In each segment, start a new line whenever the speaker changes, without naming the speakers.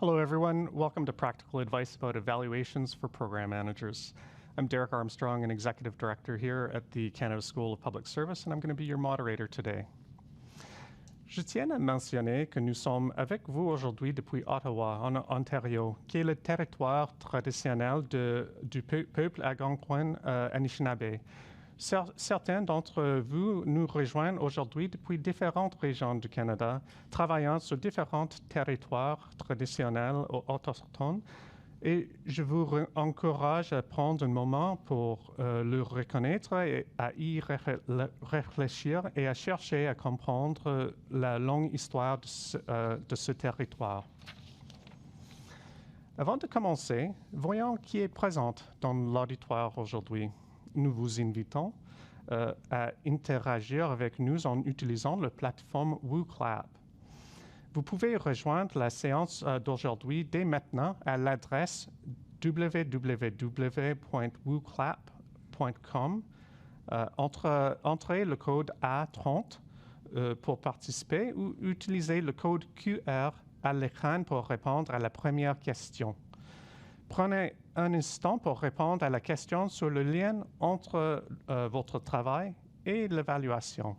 Hello, everyone. Welcome to Practical Advice about Evaluations for Program Managers. I'm Derek Armstrong, an Executive Director here at the Canada School of Public Service, and I'm going to be your moderator today. Je tiens à mentionner que nous sommes avec vous aujourd'hui depuis Ottawa, en Ontario, qui est le territoire traditionnel du peuple algonquin Anishinaabe. Certains d'entre vous nous rejoignent aujourd'hui depuis différentes régions du Canada, travaillant sur différents territoires traditionnels autochtones, et je vous encourage à prendre un moment pour le reconnaître et à y réfléchir et à chercher à comprendre la longue histoire de ce territoire. Avant de commencer, voyons qui est présent dans l'auditoire aujourd'hui. Nous vous invitons à interagir avec nous en utilisant la plateforme WooClap. Vous pouvez rejoindre la séance d'aujourd'hui dès maintenant à l'adresse www.wooclap.com. Entrez le code A30 pour participer ou utilisez le code QR à l'écran pour répondre à la première question. Prenez un instant pour répondre à la question sur le lien entre votre travail et l'évaluation.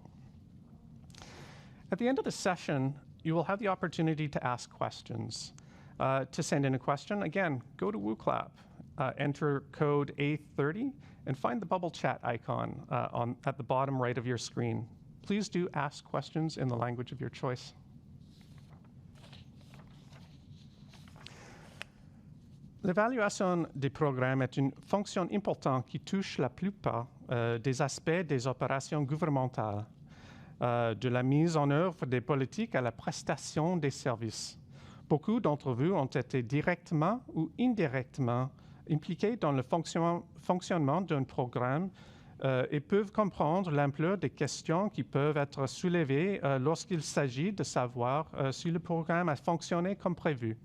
At the end of the session, you will have the opportunity to ask questions. To send in a question, again, go to WooClap, enter code A30, and find the bubble chat icon at the bottom right of your screen. Please do ask questions in the language of your choice. L'évaluation des programmes est une fonction importante qui touche la plupart des aspects des opérations gouvernementales, de la mise en œuvre des politiques à la prestation des services. Beaucoup d'entre vous ont été directement ou indirectement impliqués dans le fonctionnement d'un programme et peuvent comprendre l'ampleur des questions qui peuvent être soulevées lorsqu'il s'agit de savoir si le programme a fonctionné comme prévu.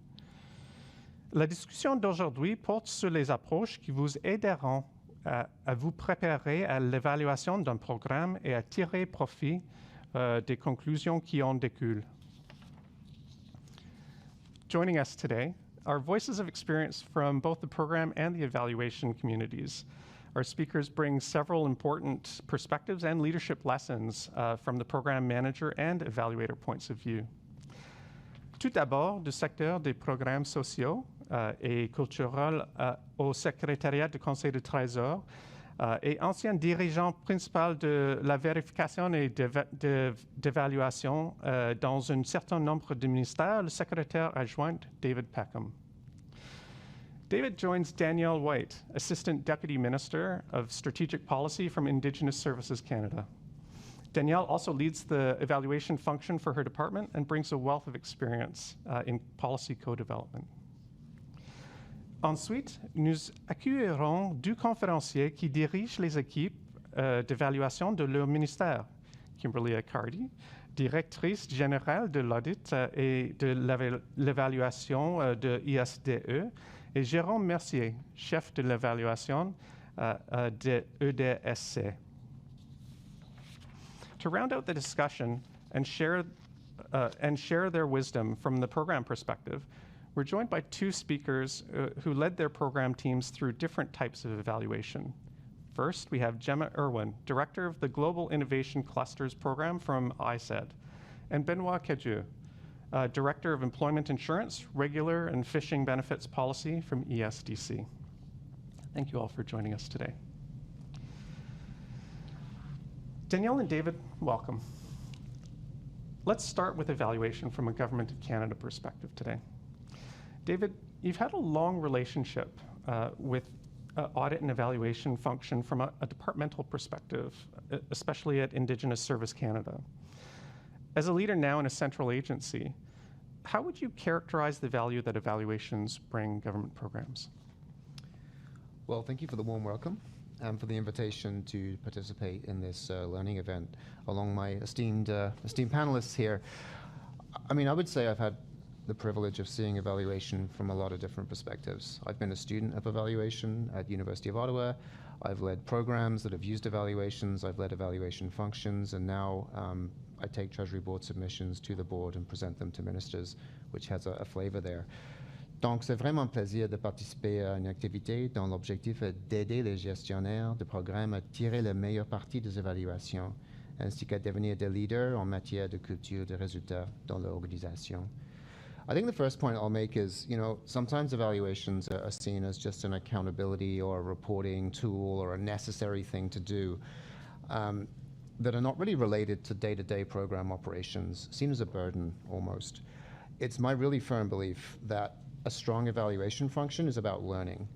La discussion d'aujourd'hui porte sur les approches qui vous aideront à vous préparer à l'évaluation d'un programme et à tirer profit des conclusions qui en découlent. Joining us today are voices of experience from both the program and the evaluation communities. Our speakers bring several important perspectives and leadership lessons from the program manager and evaluator points of view. Tout d'abord, du secteur des programmes sociaux et culturels au secrétariat du Conseil du Trésor et ancien dirigeant principal de la vérification et d'évaluation dans un certain nombre de ministères, le secrétaire adjoint David Peckham. David joins Danielle White, Assistant Deputy Minister of Strategic Policy from Indigenous Services Canada. Danielle also leads the evaluation function for her department and brings a wealth of experience in policy co-development. Ensuite, nous accueillerons deux conférenciers qui dirigent les équipes d'évaluation de leur ministère. Kimberly Accardi, directrice générale de l'audit et de l'évaluation de ISDE, et Jérôme Mercier, chef de l'évaluation de EDSC. To round out the discussion and share their wisdom from the program perspective, we're joined by two speakers who led their program teams through different types of evaluation. First, we have Gemma Irwin, Director of the Global Innovation Clusters Program from ISED, and Benoit Cadieux, Director of Employment Insurance, Regular and Fishing Benefits Policy from ESDC. Thank you all for joining us today. Danielle and David, welcome. Let's start with evaluation from a Government of Canada perspective today. David, you've had a long relationship with audit and evaluation function from a departmental perspective, especially at Indigenous Service Canada. As a leader now in a central agency, how would you characterize the value that evaluations bring government programs?
Well, thank you for the warm welcome and for the invitation to participate in this learning event along my esteemed panelists here. I mean, I would say I've had the privilege of seeing evaluation from a lot of different perspectives. I've been a student of evaluation at University of Ottawa. I've led programs that have used evaluations. I've led evaluation functions, and now I take Treasury Board submissions to the board and present them to ministers, which has a flavor there. Donc, c'est vraiment un plaisir de participer à une activité dont l'objectif est d'aider les gestionnaires de programmes à tirer le meilleur parti des évaluations, ainsi qu'à devenir des leaders en matière de culture de résultats dans leur organisation. I think the first point I'll make is, sometimes evaluations are seen as just an accountability or a reporting tool or a necessary thing to do that are not really related to day-to-day program operations, seen as a burden almost. It's my really firm belief that a strong evaluation function is about learning.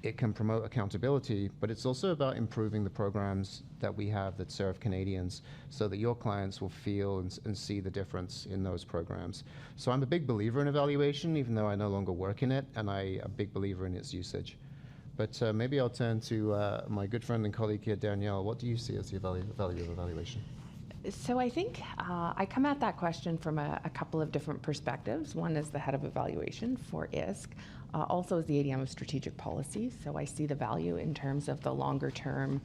It can promote accountability, but it's also about improving the programs that we have that serve Canadians so that your clients will feel and see the difference in those programs. So I'm a big believer in evaluation, even though I no longer work in it, and I'm a big believer in its usage. But maybe I'll turn to my good friend and colleague here, Danielle. What do you see as the value of evaluation?
So I think I come at that question from a couple of different perspectives. One is the head of evaluation for ISC, also as the ADM of strategic policy. So I see the value in terms of the longer term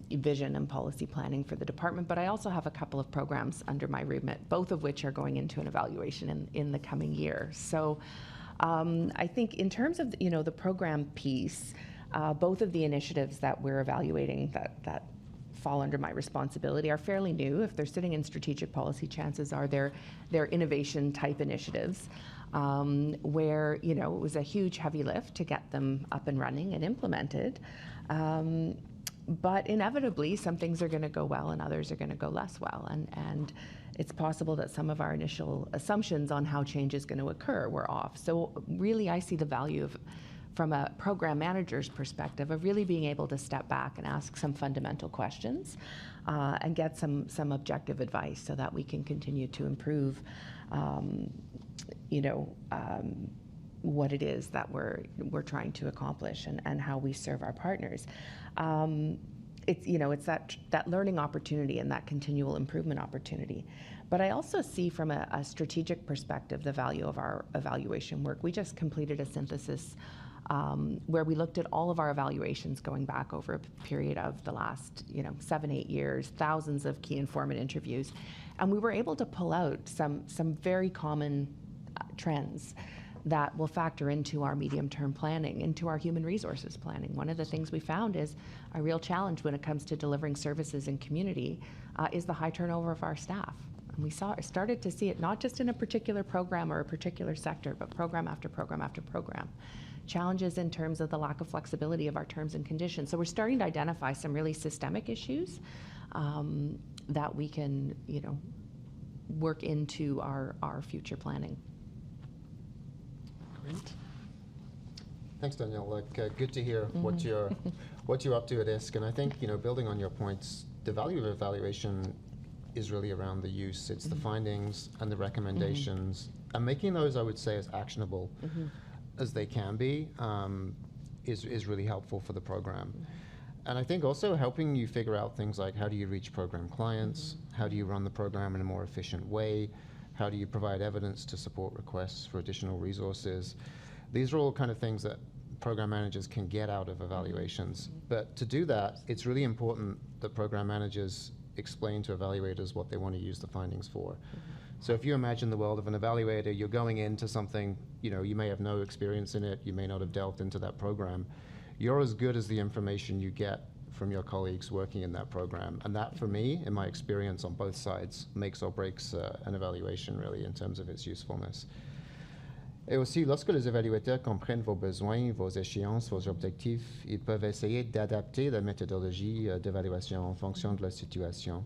vision and policy planning for the department, but I also have a couple of programs under my remit, both of which are going into an evaluation in the coming year. So I think in terms of the program piece, both of the initiatives that we're evaluating that fall under my responsibility are fairly new. If they're sitting in strategic policy, chances are they're innovation type initiatives where it was a huge heavy lift to get them up and running and implemented. But inevitably, some things are going to go well and others are going to go less well. And it's possible that some of our initial assumptions on how change is going to occur were off. So really, I see the value of, from a program manager's perspective, of really being able to step back and ask some fundamental questions and get some objective advice so that we can continue to improve, what it is that we're trying to accomplish and how we serve our partners. It's that learning opportunity and that continual improvement opportunity. But I also see from a strategic perspective the value of our evaluation work. We just completed a synthesis where we looked at all of our evaluations going back over a period of the last 7-8 years, thousands of key informant interviews, and we were able to pull out some very common trends that will factor into our medium-term planning, into our human resources planning. One of the things we found is a real challenge when it comes to delivering services in community is the high turnover of our staff. And we started to see it not just in a particular program or a particular sector, but program after program after program. Challenges in terms of the lack of flexibility of our terms and conditions. So we're starting to identify some really systemic issues that we can, work into our future planning.
Great.
Thanks, Danielle. Good to hear what you're up to at ISC. And I think, building on your points, the value of evaluation is really around the use. It's the findings and the recommendations, and making those, I would say, as actionable as they can be is really helpful for the program. And I think also helping you figure out things like, how do you reach program clients? How do you run the program in a more efficient way? How do you provide evidence to support requests for additional resources? These are all kind of things that program managers can get out of evaluations. But to do that, it's really important that program managers explain to evaluators what they want to use the findings for. So if you imagine the world of an evaluator, you're going into something, you may have no experience in it, you may not have delved into that program. You're as good as the information you get from your colleagues working in that program. And that, for me, in my experience on both sides, makes or breaks an evaluation, really, in terms of its usefulness. Et aussi, lorsque les évaluateurs comprennent vos besoins, vos échéances, vos objectifs, ils peuvent essayer d'adapter la méthodologie d'évaluation en fonction de la situation.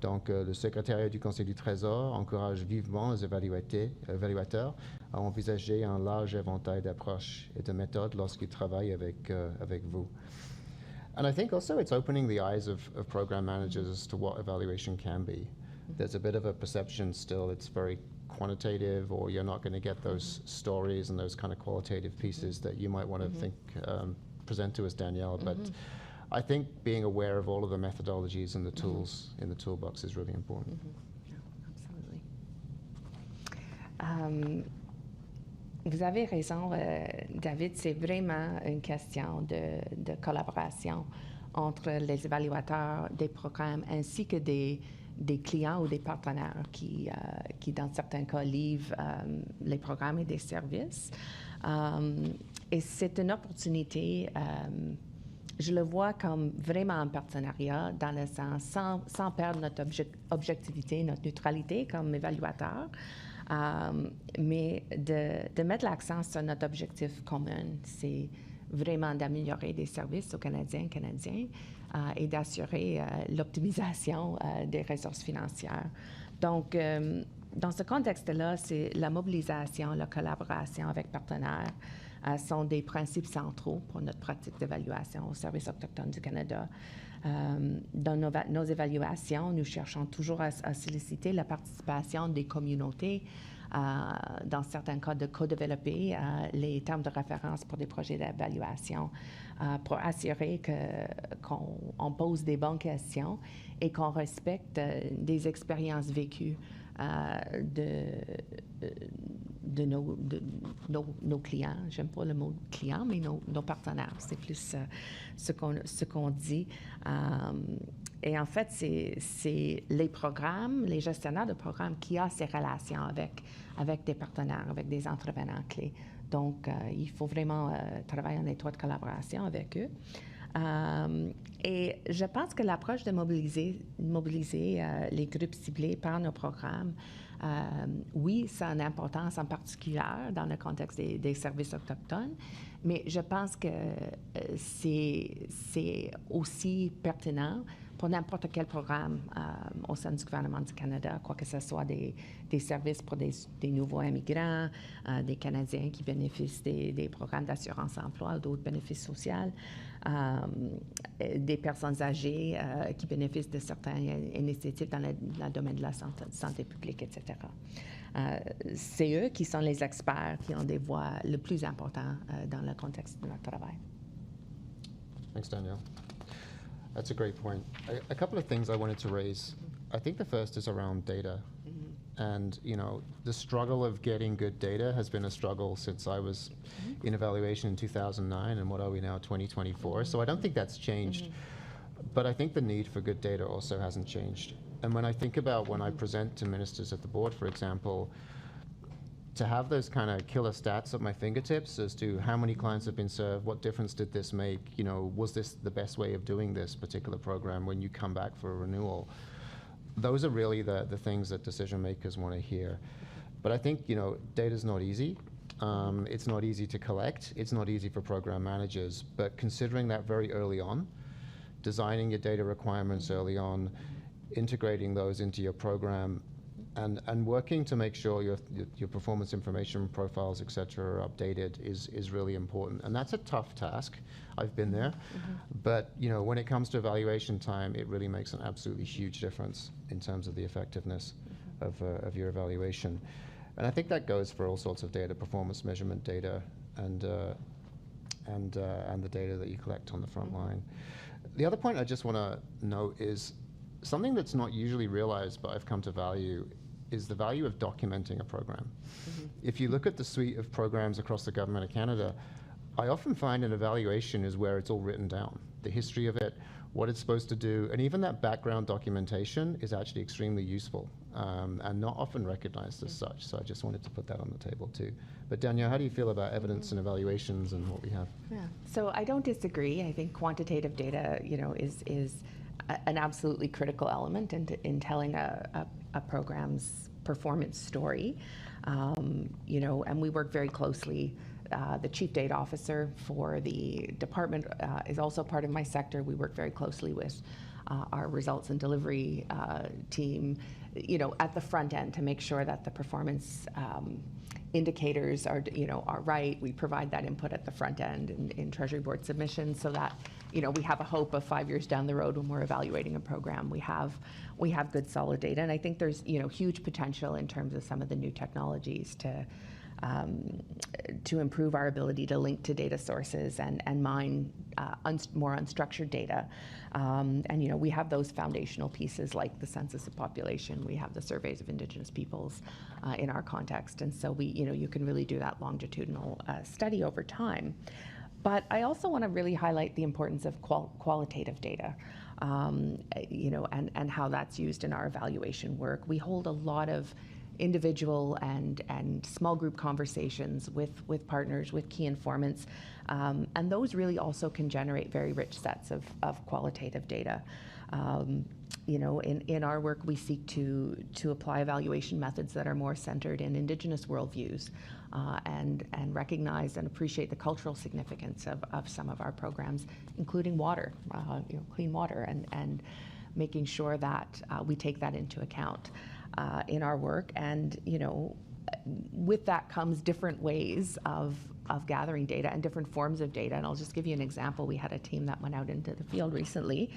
Donc, le secrétariat du Conseil du Trésor encourage vivement les évaluateurs à envisager un large éventail d'approches et de méthodes lorsqu'ils travaillent avec vous. And I think also it's opening the eyes of program managers as to what evaluation can be. There's a bit of a perception still, it's very quantitative, or you're not going to get those stories and those kind of qualitative pieces that you might want to think, present to us, Danielle. But I think being aware of all of the methodologies and the tools in the toolbox is really important.
Absolutely. Vous avez raison, David, c'est vraiment une question de collaboration entre les évaluateurs des programmes ainsi que des clients ou des partenaires qui dans certains cas, livrent les programmes et des services. Et c'est une opportunité, je le vois comme vraiment un partenariat dans le sens sans perdre notre objectivité, notre neutralité comme évaluateur, mais de mettre l'accent sur notre objectif commun. C'est vraiment d'améliorer des services aux Canadiens et d'assurer l'optimisation des ressources financières. Donc, dans ce contexte-là, c'est la mobilisation, la collaboration avec partenaires sont des principes centraux pour notre pratique d'évaluation au Service autochtone du Canada. Dans nos évaluations, nous cherchons toujours à solliciter la participation des communautés, dans certains cas de co-développer les termes de référence pour des projets d'évaluation pour assurer qu'on pose des bonnes questions et qu'on respecte des expériences vécues de nos clients. J'aime pas le mot client, mais nos partenaires. C'est plus ce qu'on dit. Et en fait, c'est les programmes, les gestionnaires de programmes qui ont ces relations avec des partenaires, avec des intervenants clés. Donc, il faut vraiment travailler en étroite collaboration avec eux. Et je pense que l'approche de mobiliser les groupes ciblés par nos programmes, oui, ça a une importance en particulier dans le contexte des services autochtones, mais je pense que c'est aussi pertinent pour n'importe quel programme au sein du gouvernement du Canada, quoi que ce soit des services pour des nouveaux immigrants, des Canadiens qui bénéficient des programmes d'assurance-emploi ou d'autres bénéfices sociaux, des personnes âgées qui bénéficient de certaines initiatives dans le domaine de la santé publique, etc. C'est eux qui sont les experts qui ont des voix le plus importantes dans le contexte de notre travail.
Thanks, Danielle. That's a great point. A couple of things I wanted to raise. I think the first is around data. And, the struggle of getting good data has been a struggle since I was in evaluation in 2009, and what are we now, 2024? So I don't think that's changed. But I think the need for good data also hasn't changed. And when I think about when I present to ministers at the board, for example, to have those kind of killer stats at my fingertips as to how many clients have been served, what difference did this make, was this the best way of doing this particular program when you come back for a renewal? Those are really the things that decision makers want to hear. But I think, data's not easy. It's not easy to collect. It's not easy for program managers. But considering that very early on, designing your data requirements early on, integrating those into your program, and working to make sure your performance information profiles, et cetera, are updated is really important. And that's a tough task. I've been there. But when it comes to evaluation time, it really makes an absolutely huge difference in terms of the effectiveness of your evaluation. And I think that goes for all sorts of data, performance measurement data, and the data that you collect on the front line. The other point I just want to note is something that's not usually realized, but I've come to value, is the value of documenting a program. If you look at the suite of programs across the Government of Canada, I often find an evaluation is where it's all written down. The history of it, what it's supposed to do, and even that background documentation is actually extremely useful and not often recognized as such. So I just wanted to put that on the table too. But Danielle, how do you feel about evidence and evaluations and what we have?
Yeah, so I don't disagree. I think quantitative data, is an absolutely critical element in telling a program's performance story. And we work very closely. The Chief Data Officer for the department is also part of my sector. We work very closely with our results and delivery team, at the front end to make sure that the performance indicators are right. We provide that input at the front end in Treasury Board submissions so that, we have a hope of 5 years down the road when we're evaluating a program. We have good solid data. And I think there's, huge potential in terms of some of the new technologies to improve our ability to link to data sources and mine more unstructured data. And we have those foundational pieces like the census of population. We have the surveys of Indigenous peoples in our context. And so you can really do that longitudinal study over time. But I also want to really highlight the importance of qualitative data, and how that's used in our evaluation work. We hold a lot of individual and small group conversations with partners, with key informants, and those really also can generate very rich sets of qualitative data. In our work, we seek to apply evaluation methods that are more centered in Indigenous worldviews, and recognize and appreciate the cultural significance of some of our programs, including water, clean water, and making sure that we take that into account in our work. And with that comes different ways of gathering data and different forms of data. And I'll just give you an example. We had a team that went out into the field recently,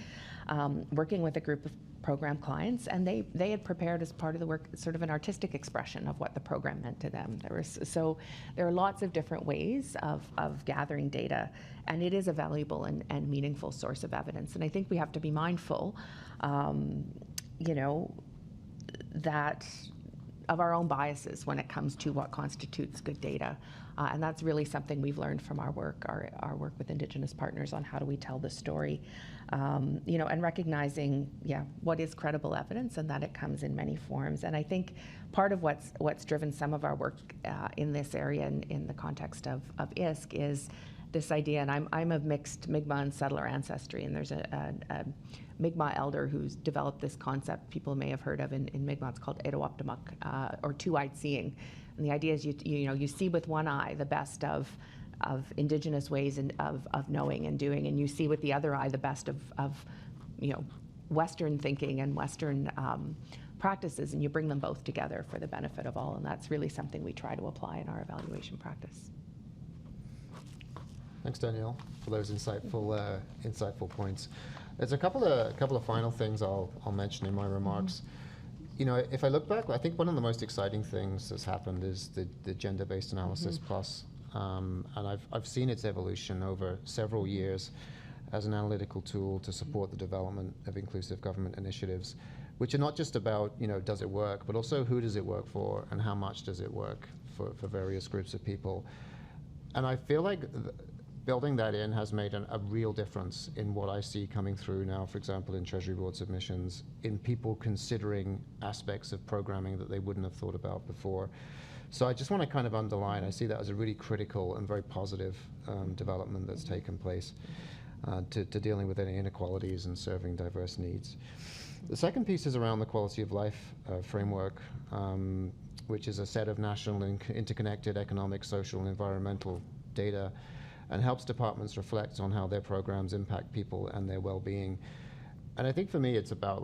working with a group of program clients, and they had prepared as part of the work sort of an artistic expression of what the program meant to them. So there are lots of different ways of gathering data, and it is a valuable and meaningful source of evidence. And I think we have to be mindful, that of our own biases when it comes to what constitutes good data. And that's really something we've learned from our work with Indigenous partners on how do we tell the story, and recognizing, what is credible evidence, and that it comes in many forms. And I think part of what's driven some of our work in this area in the context of ISK is this idea, and I'm of mixed Mi'kmaq and settler ancestry, and there's a Mi'kmaq elder who's developed this concept people may have heard of in Mi'kmaq. It's called Edawaptamuk, or two-eyed seeing. And the idea is you see with one eye the best of Indigenous ways of knowing and doing, and you see with the other eye the best of Western thinking and Western practices, and you bring them both together for the benefit of all. And that's really something we try to apply in our evaluation practice.
Thanks, Danielle, for those insightful points. There's a couple of final things I'll mention in my remarks. If I look back, I think one of the most exciting things that's happened is the gender-based analysis plus, and I've seen its evolution over several years as an analytical tool to support the development of inclusive government initiatives, which are not just about does it work, but also who does it work for and how much does it work for various groups of people. And I feel like building that in has made a real difference in what I see coming through now, for example, in Treasury Board submissions, in people considering aspects of programming that they wouldn't have thought about before. So I just want to kind of underline, I see that as a really critical and very positive development that's taken place to dealing with any inequalities and serving diverse needs. The second piece is around the quality of life framework, which is a set of national interconnected economic, social, and environmental data, and helps departments reflect on how their programs impact people and their well-being. And I think for me it's about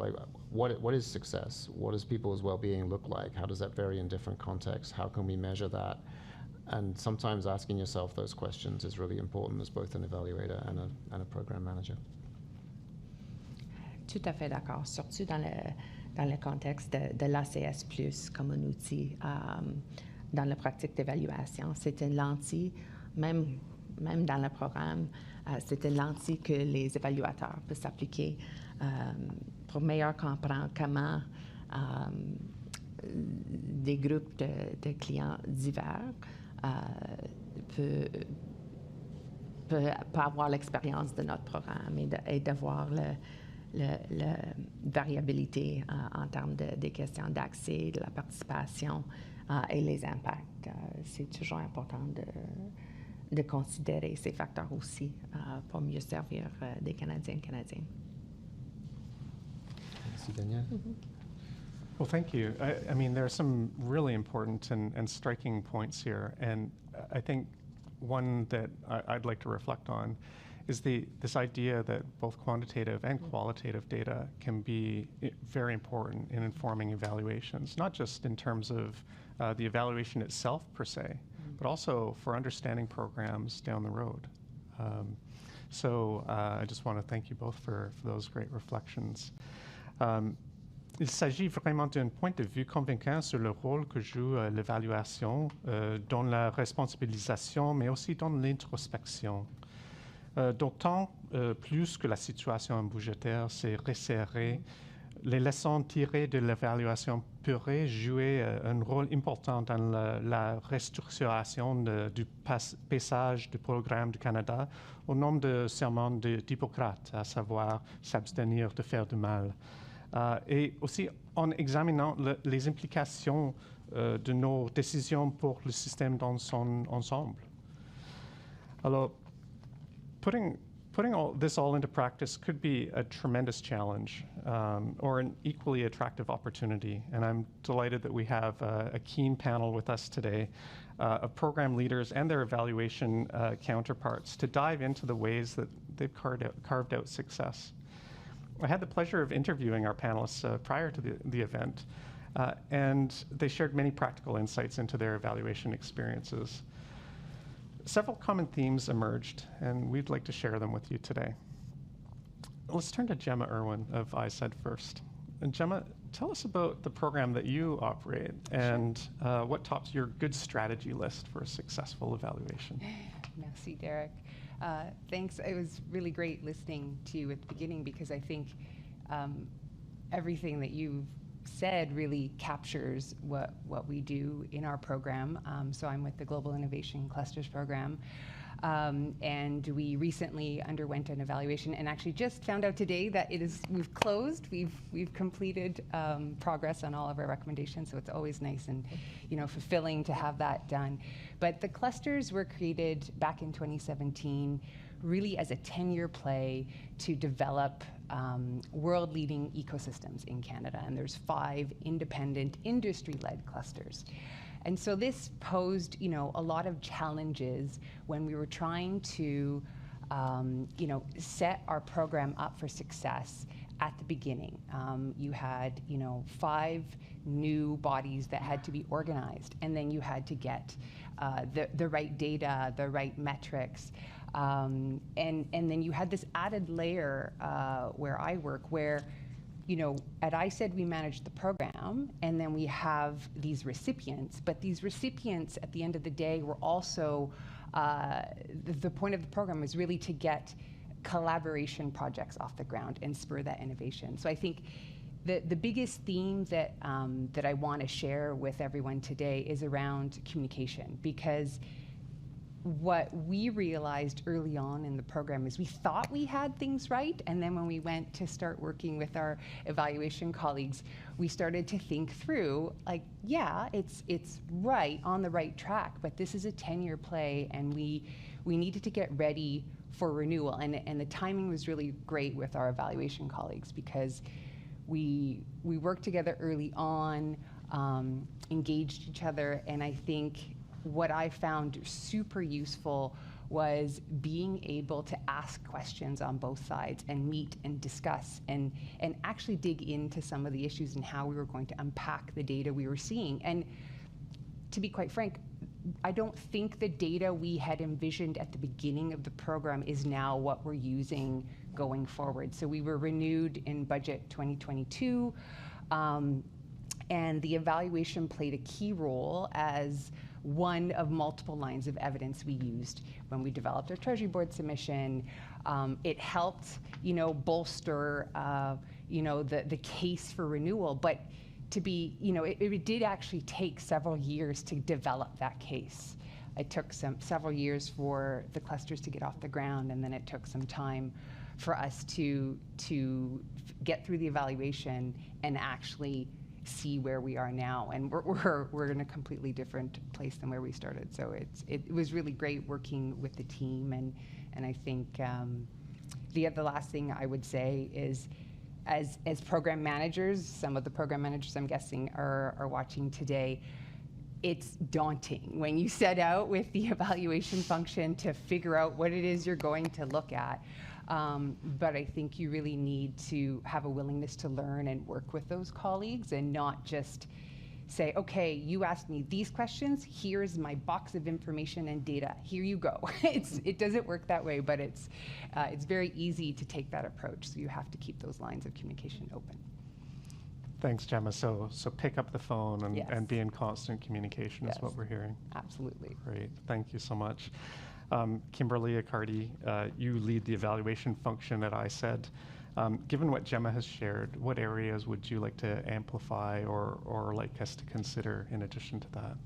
what is success? What does people's well-being look like? How does that vary in different contexts? How can we measure that? And sometimes asking yourself those questions is really important as both an evaluator and a program manager.
Tout à fait d'accord, surtout dans le contexte de l'ACS+, comme un outil dans la pratique d'évaluation. C'est une lentille, même dans le programme, c'est une lentille que les évaluateurs peuvent s'appliquer pour mieux comprendre comment des groupes de clients divers peuvent avoir l'expérience de notre programme et de voir la variabilité en termes des questions d'accès, de la participation et les impacts. C'est toujours important de considérer ces facteurs aussi pour mieux servir des Canadiens et Canadiennes.
Merci, Danielle.
Well, thank you. I mean, there are some really important and striking points here, and I think one that I'd like to reflect on is this idea that both quantitative and qualitative data can be very important in informing evaluations, not just in terms of the evaluation itself per se, but also for understanding programs down the road. So I just want to thank you both for those great reflections. Il s'agit vraiment d'un point de vue convaincant sur le rôle que joue l'évaluation dans la responsabilisation, mais aussi dans l'introspection. D'autant plus que la situation budgétaire s'est resserrée, Les leçons tirées de l'évaluation pourraient jouer un rôle important dans la restructuration du paysage du programme du Canada au nom de serment d'Hippocrate, à savoir s'abstenir de faire du mal. Et aussi en examinant les implications de nos décisions pour le système dans son ensemble. Alors, putting this all into practice could be a tremendous challenge or an equally attractive opportunity. And I'm delighted that we have a keen panel with us today of program leaders and their evaluation counterparts to dive into the ways that they've carved out success. I had the pleasure of interviewing our panelists prior to the event, and they shared many practical insights into their evaluation experiences. Several common themes emerged, and we'd like to share them with you today. Let's turn to Gemma Irwin of ISED first. And Gemma, tell us about the program that you operate and what tops your good strategy list for a successful evaluation.
Merci, Derek. Thanks. It was really great listening to you at the beginning because I think everything that you've said really captures what we do in our program. So I'm with the Global Innovation Clusters program. And we recently underwent an evaluation and actually just found out today that we've closed. We've completed progress on all of our recommendations, so it's always nice and fulfilling to have that done. But the clusters were created back in 2017 really as a 10-year play to develop world-leading ecosystems in Canada. And there's 5 independent industry-led clusters. And so this posed, a lot of challenges when we were trying to, set our program up for success at the beginning. You had, 5 new bodies that had to be organized, and then you had to get the right data, the right metrics. And then you had this added layer where I work where, at ISED we manage the program, and then we have these recipients, but these recipients at the end of the day were also, the point of the program was really to get collaboration projects off the ground and spur that innovation. So I think the biggest theme that I want to share with everyone today is around communication, because what we realized early on in the program is we thought we had things right, and then when we went to start working with our evaluation colleagues, we started to think through, it's right, on the right track, but this is a 10-year play, and we needed to get ready for renewal. And the timing was really great with our evaluation colleagues because we worked together early on, engaged each other, and I think what I found super useful was being able to ask questions on both sides and meet and discuss and actually dig into some of the issues and how we were going to unpack the data we were seeing. And to be quite frank, I don't think the data we had envisioned at the beginning of the program is now what we're using going forward. So we were renewed in budget 2022, and the evaluation played a key role as one of multiple lines of evidence we used when we developed our Treasury Board submission. It helped, bolster, the case for renewal, but to be, it did actually take several years to develop that case. It took several years for the clusters to get off the ground, and then it took some time for us to get through the evaluation and actually see where we are now, and we're in a completely different place than where we started. So it was really great working with the team, and I think the last thing I would say is, as program managers, some of the program managers I'm guessing are watching today, it's daunting when you set out with the evaluation function to figure out what it is you're going to look at. But I think you really need to have a willingness to learn and work with those colleagues and not just say, okay, you asked me these questions, here's my box of information and data, here you go. It doesn't work that way, but it's very easy to take that approach, so you have to keep those lines of communication open.
Thanks, Gemma. So pick up the phone and,
Yes.
and be in constant communication
Yes.
is what we're hearing.
Absolutely.
Great, thank you so much. Kimberly Accardi, you lead the evaluation function at ISED. Given what Gemma has shared, what areas would you like to amplify or like us to consider in addition to that?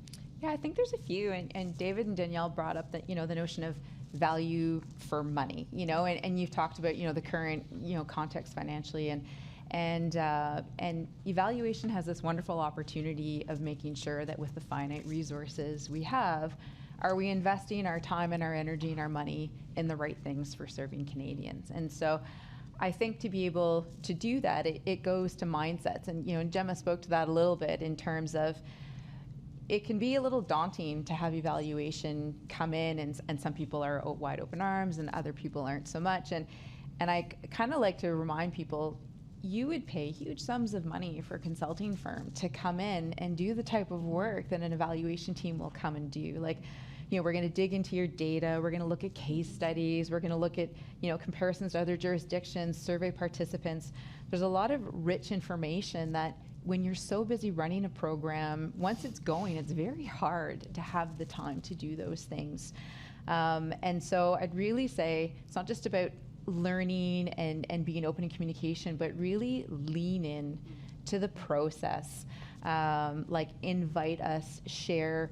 Yeah, I think there's a few, and David and Danielle brought up that, the notion of value for money, and you've talked about, the current, context financially, and evaluation has this wonderful opportunity of making sure that with the finite resources we have, are we investing our time and our energy and our money in the right things for serving Canadians? And so I think to be able to do that, it goes to mindsets, and Gemma spoke to that a little bit in terms of it can be a little daunting to have evaluation come in, and some people are wide open arms and other people aren't so much. And I kind of like to remind people, you would pay huge sums of money for a consulting firm to come in and do the type of work that an evaluation team will come and do. Like, we're going to dig into your data, we're going to look at case studies, we're going to look at, comparisons to other jurisdictions, survey participants. There's a lot of rich information that when you're so busy running a program, once it's going, it's very hard to have the time to do those things. And so I'd really say it's not just about learning and being open in communication, but really lean in to the process. Like invite us, share.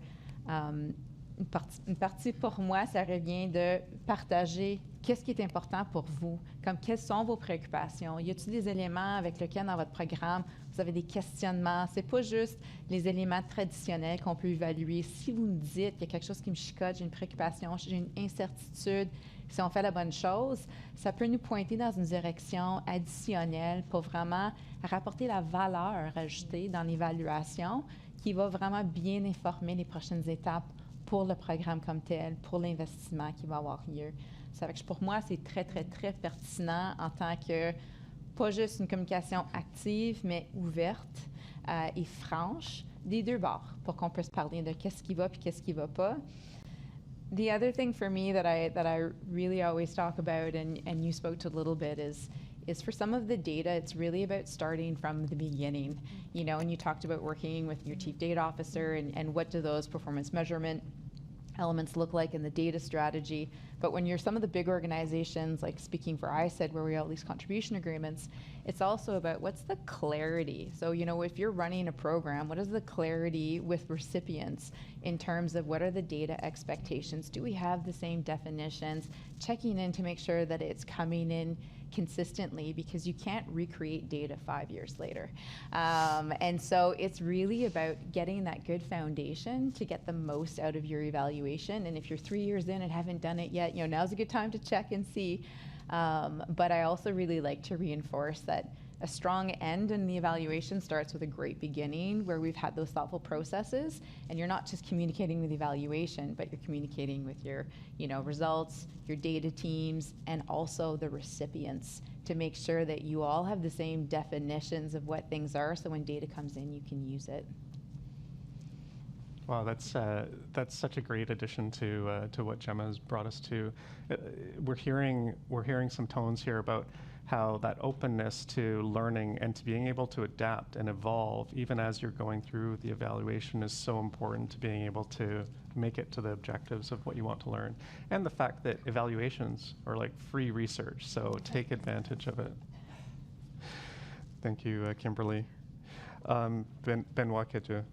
Une partie pour moi, ça revient de partager qu'est-ce qui est important pour vous, comme quelles sont vos préoccupations. Y a-t-il des éléments avec lesquels dans votre programme vous avez des questionnements? C'est pas juste les éléments traditionnels qu'on peut évaluer. Si vous me dites qu'il y a quelque chose qui me chicote, j'ai une préoccupation, j'ai une incertitude, si on fait la bonne chose, ça peut nous pointer dans une direction additionnelle pour vraiment rapporter la valeur ajoutée dans l'évaluation qui va vraiment bien informer les prochaines étapes pour le programme comme tel, pour l'investissement qui va avoir lieu. Ça fait que pour moi, c'est très, très, très pertinent en tant que, pas juste une communication active, mais ouverte et franche des deux bords pour qu'on puisse parler de qu'est-ce qui va puis qu'est-ce qui va pas. The other thing for me that I really always talk about, and you spoke to a little bit, is for some of the data, it's really about starting from the beginning, and you talked about working with your chief data officer and what do those performance measurement elements look like in the data strategy. But when you're some of the big organizations, like speaking for ISED, where we have these contribution agreements, it's also about what's the clarity. So, if you're running a program, what is the clarity with recipients in terms of what are the data expectations? Do we have the same definitions? Checking in to make sure that it's coming in consistently, because you can't recreate data 5 years later. And so it's really about getting that good foundation to get the most out of your evaluation. And if you're 3 years in and haven't done it yet, now's a good time to check and see. But I also really like to reinforce that a strong end in the evaluation starts with a great beginning where we've had those thoughtful processes, and you're not just communicating with evaluation, but you're communicating with your, results, your data teams, and also the recipients to make sure that you all have the same definitions of what things are, so when data comes in, you can use it.
Wow, that's such a great addition to what Gemma has brought us to. We're hearing some tones here about how that openness to learning and to being able to adapt and evolve even as you're going through the evaluation is so important to being able to make it to the objectives of what you want to learn. And the fact that evaluations are like free research, so take advantage of it. Thank you, Kimberly. Benoît Cadieux.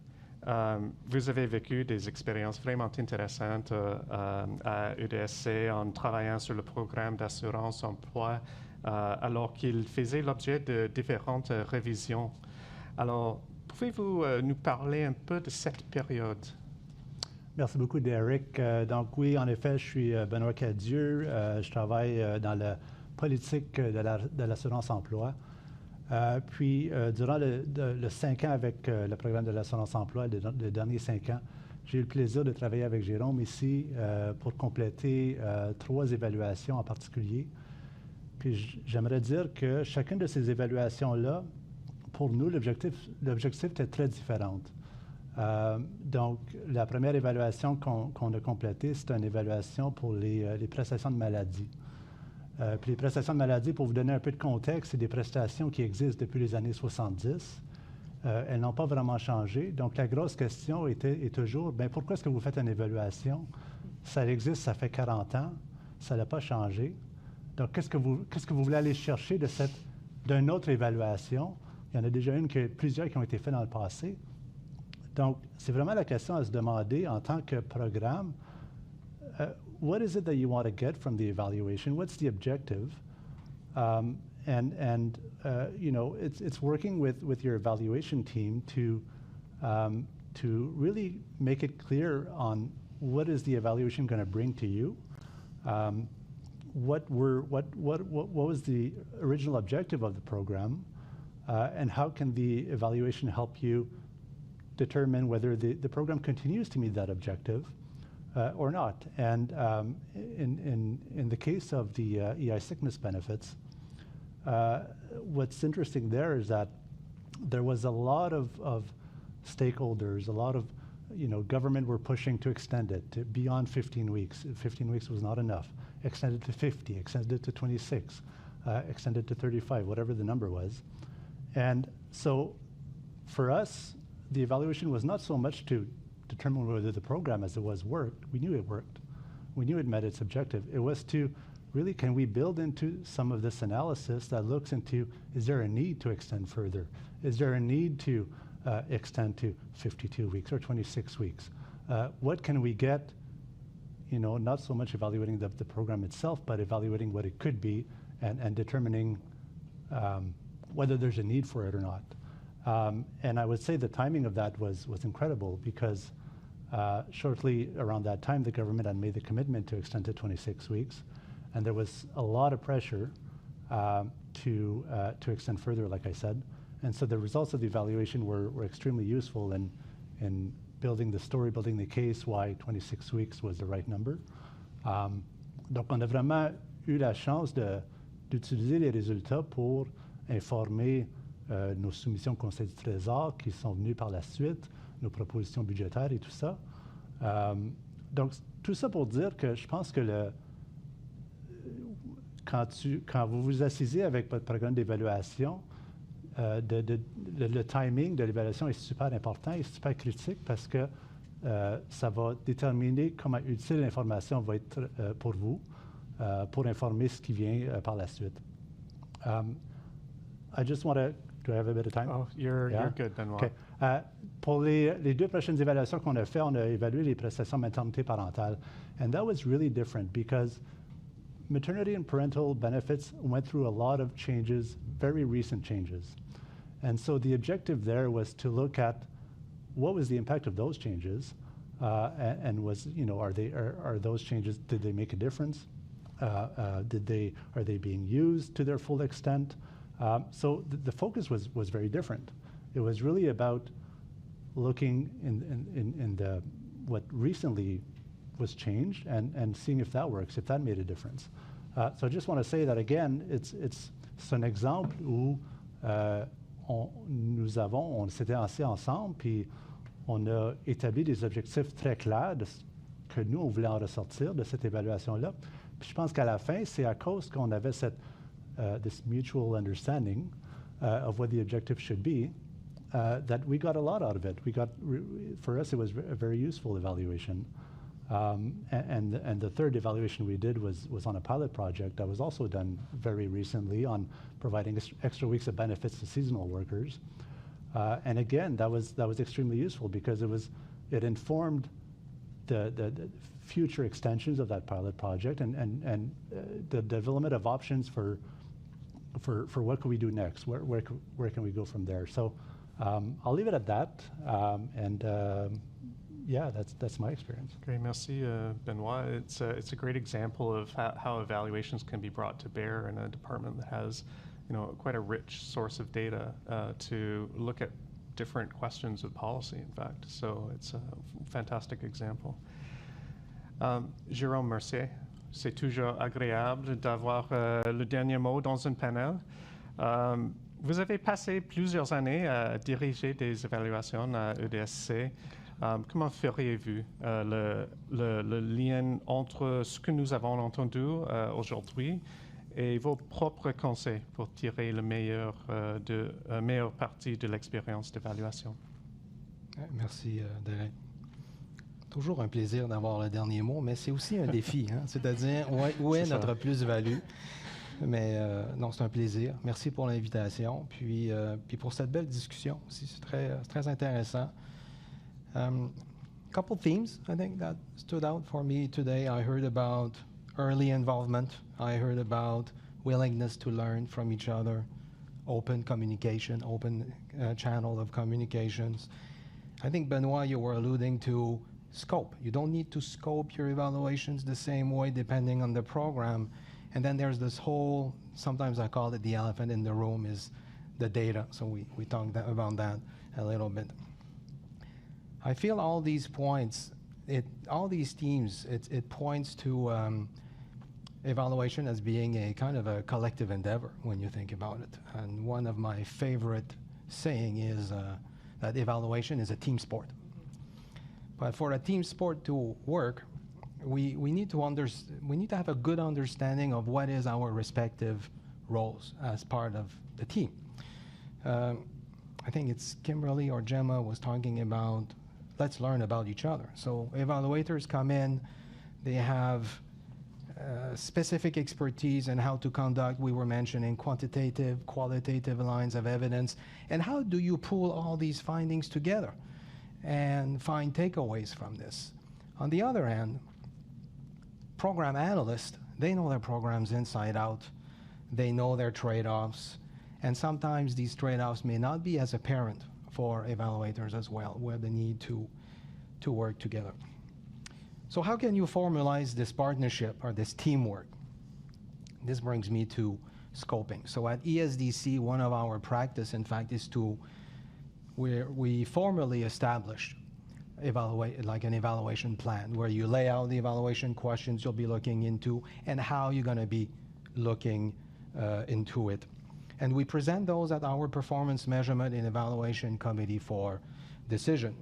Vous avez vécu des expériences vraiment intéressantes à EDSC en travaillant sur le programme d'assurance emploi alors qu'il faisait l'objet de différentes révisions. Alors, pouvez-vous nous parler un peu de cette période?
Merci beaucoup, Derek. Donc oui, en effet, je suis Benoît Cadieux. Je travaille dans la politique de l'assurance emploi. Puis, durant le 5 ans avec le programme de l'assurance emploi, les derniers 5 ans, j'ai eu le plaisir de travailler avec Jérôme ici pour compléter 3 évaluations en particulier. Puis, j'aimerais dire que chacune de ces évaluations-là, pour nous, l'objectif était très différent. Donc, la première évaluation qu'on a complétée, c'est une évaluation pour les prestations de maladie. Puis les prestations de maladie, pour vous donner un peu de contexte, c'est des prestations qui existent depuis les années 70. Elles n'ont pas vraiment changé. Donc, la grosse question est toujours, pourquoi est-ce que vous faites une évaluation? Ça existe, ça fait 40 ans, ça n'a pas changé. Donc, qu'est-ce que vous voulez aller chercher de cette d'une autre évaluation. Il y en a déjà plusieurs qui ont été faites dans le passé. Donc, c'est vraiment la question à se demander en tant que programme, what is it that you want to get from the evaluation? What's the objective? It's working with your evaluation team to really make it clear on what is the evaluation going to bring to you. What was the original objective of the program, and how can the evaluation help you determine whether the program continues to meet that objective or not. And in the case of the EI sickness benefits, what's interesting there is that there was a lot of stakeholders, a lot of government were pushing to extend it to beyond 15 weeks. 15 weeks was not enough. Extend it to 50, extend it to 26, extend it to 35, whatever the number was. And so for us, the evaluation was not so much to determine whether the program as it was worked. We knew it worked. We knew it met its objective. It was to really, can we build into some of this analysis that looks into, is there a need to extend further? Is there a need to extend to 52 weeks or 26 weeks? What can we get, not so much evaluating the program itself, but evaluating what it could be and determining whether there's a need for it or not. And I would say the timing of that was incredible because shortly around that time, the government had made the commitment to extend to 26 weeks. And there was a lot of pressure to extend further, like I said. And so the results of the evaluation were extremely useful in building the story, building the case why 26 weeks was the right number. Donc, on a vraiment eu la chance d'utiliser les résultats pour informer nos soumissions au Conseil du Trésor qui sont venues par la suite, nos propositions budgétaires et tout ça. Donc, tout ça pour dire que je pense que quand vous vous assisez avec votre programme d'évaluation, le timing de l'évaluation est super important et super critique parce que ça va déterminer comment utile l'information va être pour vous, pour informer ce qui vient par la suite. I just want to... Do I have a bit of time?
Oh, you're good, Benoit.
Okay. Pour les deux prochaines évaluations qu'on a fait, on a évalué les prestations maternité parentale. And that was really different because maternity and parental benefits went through a lot of changes, very recent changes. And so the objective there was to look at what was the impact of those changes and was, are those changes, did they make a difference? Are they being used to their full extent? So the focus was very different. It was really about looking in the what recently was changed and seeing if that works, if that made a difference. So I just want to say that again, c'est un exemple où on s'était assis ensemble puis on a établi des objectifs très clairs de ce que nous on voulait en ressortir de cette évaluation-là. Puis je pense qu'à la fin, c'est à cause qu'on avait this mutual understanding of what the objective should be, that we got a lot out of it. For us, it was a very useful evaluation. And the third evaluation we did was on a pilot project that was also done very recently on providing extra weeks of benefits to seasonal workers. And again, that was extremely useful because it informed the future extensions of that pilot project and the development of options for what can we do next? Where can we go from there? So I'll leave it at that. Yeah, that's my experience.
Great, merci, Benoit. It's a great example of how evaluations can be brought to bear in a department that has, quite a rich source of data to look at different questions of policy, in fact. So it's a fantastic example. Jérôme Mercier, c'est toujours agréable d'avoir le dernier mot dans un panel. Vous avez passé plusieurs années à diriger des évaluations à EDSC. Comment feriez-vous le lien entre ce que nous avons entendu aujourd'hui et vos propres conseils pour tirer le meilleur parti de l'expérience d'évaluation?
Merci, Derek. Toujours un plaisir d'avoir le dernier mot, mais c'est aussi un défi. Hein? C'est-à-dire, où est notre plus-value? Mais non, c'est un plaisir. Merci pour l'invitation. Puis pour cette belle discussion aussi, c'est très intéressant. Couple themes, I think, that stood out for me today. I heard about early involvement. I heard about willingness to learn from each other, open communication, open channel of communications. I think, Benoit, you were alluding to scope. You don't need to scope your evaluations the same way depending on the program. And then there's this whole, sometimes I call it the elephant in the room, is the data. So we talked about that a little bit. I feel all these points, all these themes, it points to evaluation as being a kind of a collective endeavor when you think about it. And one of my favorite saying is that evaluation is a team sport. But for a team sport to work, we need to have a good understanding of what is our respective roles as part of the team. I think it's Kimberly or Gemma was talking about, let's learn about each other. So evaluators come in, they have specific expertise in how to conduct, we were mentioning quantitative, qualitative lines of evidence, and how do you pull all these findings together and find takeaways from this. On the other hand, program analysts, they know their programs inside out, they know their trade-offs, and sometimes these trade-offs may not be as apparent for evaluators as well, where they need to work together. So how can you formalize this partnership or this teamwork? This brings me to scoping. So at ESDC, one of our practice, in fact, is we formally establish like an evaluation plan where you lay out the evaluation questions you'll be looking into and how you're going to be looking into it. And we present those at our performance measurement and evaluation committee for decision.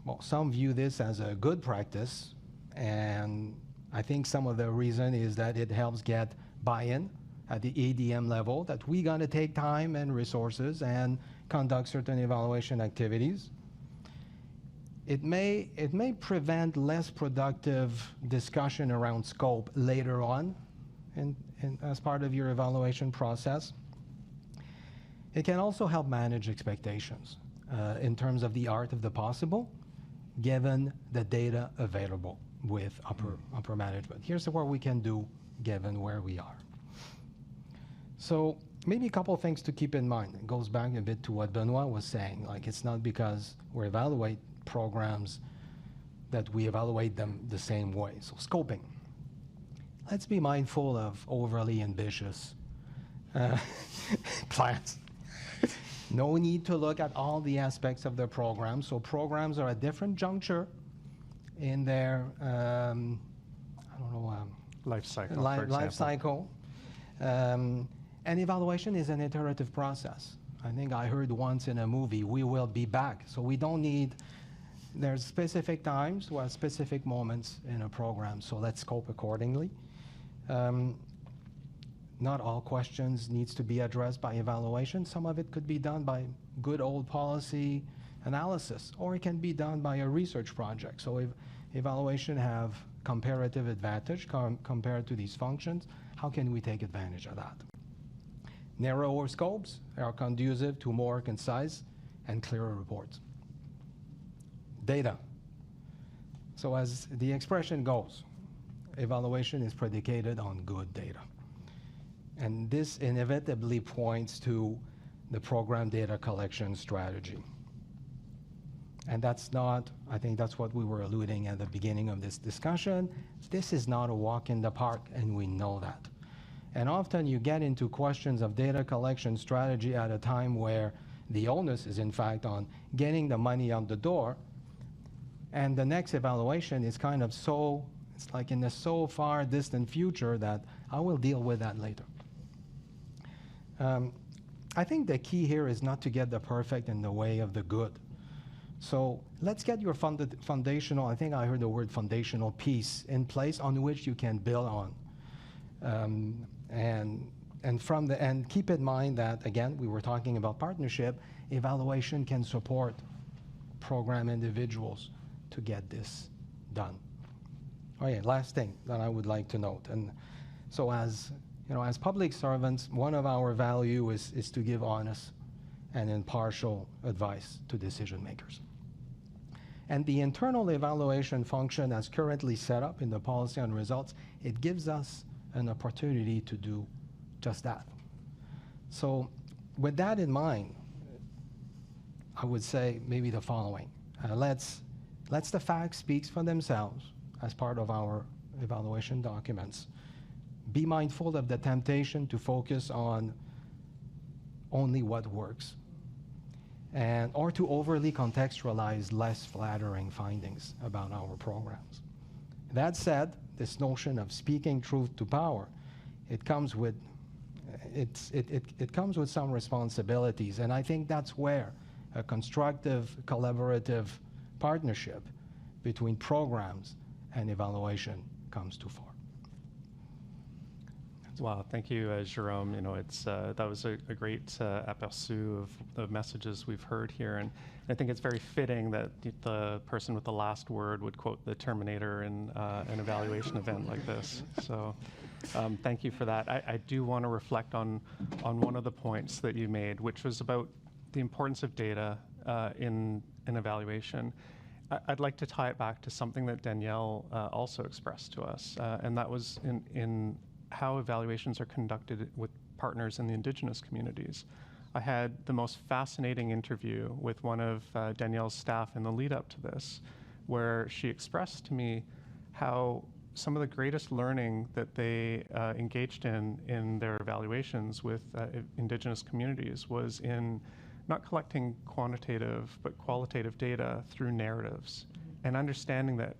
Well, some view this as a good practice, and I think some of the reason is that it helps get buy-in at the ADM level, that we're going to take time and resources and conduct certain evaluation activities. It may prevent less productive discussion around scope later on as part of your evaluation process. It can also help manage expectations in terms of the art of the possible, given the data available with upper management. Here's what we can do given where we are. So maybe a couple of things to keep in mind. It goes back a bit to what Benoit was saying. Like, it's not because we evaluate programs that we evaluate them the same way. So scoping. Let's be mindful of overly ambitious plans. No need to look at all the aspects of the program. So programs are at different juncture in their,
life cycle, for
life
example.
cycle. And evaluation is an iterative process. I think I heard once in a movie, we will be back. So we don't need, there's specific times or specific moments in a program, so let's scope accordingly. Not all questions needs to be addressed by evaluation. Some of it could be done by good old policy analysis, or it can be done by a research project. So if evaluation have comparative advantage compared to these functions, how can we take advantage of that? Narrower scopes are conducive to more concise and clearer reports. Data. So as the expression goes, evaluation is predicated on good data. And this inevitably points to the program data collection strategy. And that's not, I think that's what we were alluding at the beginning of this discussion. This is not a walk in the park, and we know that. And often you get into questions of data collection strategy at a time where the onus is in fact on getting the money out the door, and the next evaluation is kind of it's like in the so far distant future that I will deal with that later. I think the key here is not to get the perfect in the way of the good. So let's get your foundational, I think I heard the word foundational piece in place on which you can build on. And keep in mind that, again, we were talking about partnership, evaluation can support program individuals to get this done. Okay, last thing that I would like to note, and So as public servants, one of our value is to give honest and impartial advice to decision makers. And the internal evaluation function as currently set up in the policy on results, it gives us an opportunity to do just that. So with that in mind, I would say maybe the following. Let's the facts speak for themselves as part of our evaluation documents. Be mindful of the temptation to focus on only what works, or to overly contextualize less flattering findings about our programs. That said, this notion of speaking truth to power, it comes with some responsibilities, and I think that's where a constructive, collaborative partnership between programs and evaluation comes to fore.
Wow, thank you, Jérôme. That was a great aperçu of the messages we've heard here, and I think it's very fitting that the person with the last word would quote the Terminator in an evaluation event like this. So, thank you for that. I do want to reflect on one of the points that you made, which was about the importance of data in an evaluation. I'd like to tie it back to something that Danielle also expressed to us, and that was in how evaluations are conducted with partners in the Indigenous communities. I had the most fascinating interview with one of Danielle's staff in the lead up to this, where she expressed to me how some of the greatest learning that they engaged in their evaluations with Indigenous communities was in not collecting quantitative but qualitative data through narratives, and understanding that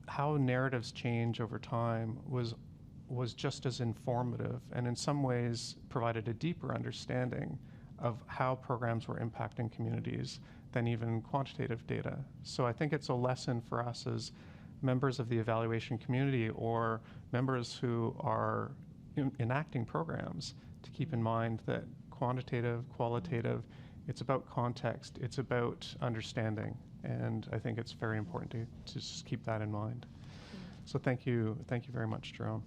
how narratives change over time was just as informative, and in some ways provided a deeper understanding of how programs were impacting communities than even quantitative data. So I think it's a lesson for us as members of the evaluation community or members who are enacting programs to keep in mind that quantitative, qualitative, it's about context, it's about understanding, and I think it's very important to just keep that in mind. So thank you very much, Jérôme.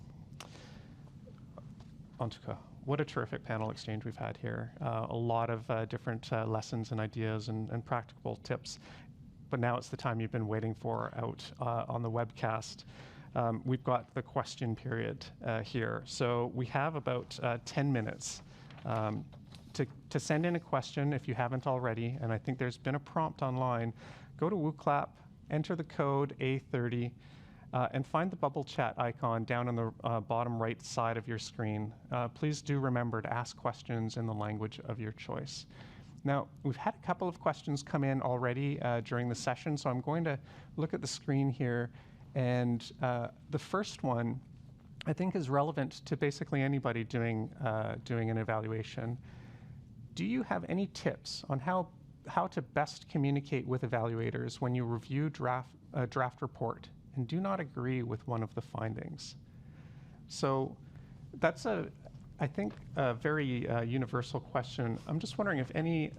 En tout cas, what a terrific panel exchange we've had here. A lot of different lessons and ideas and practical tips. But now it's the time you've been waiting for out on the webcast. We've got the question period here. So we have about 10 minutes to send in a question if you haven't already. And I think there's been a prompt online. Go to WooClap, enter the code A30, and find the bubble chat icon down on the bottom right side of your screen. Please do remember to ask questions in the language of your choice. Now, we've had a couple of questions come in already during the session, so I'm going to look at the screen here. And the first one, I think, is relevant to basically anybody doing an evaluation. Do you have any tips on how to best communicate with evaluators when you review a draft report and do not agree with one of the findings? So that's I think a very universal question. I'm just wondering if any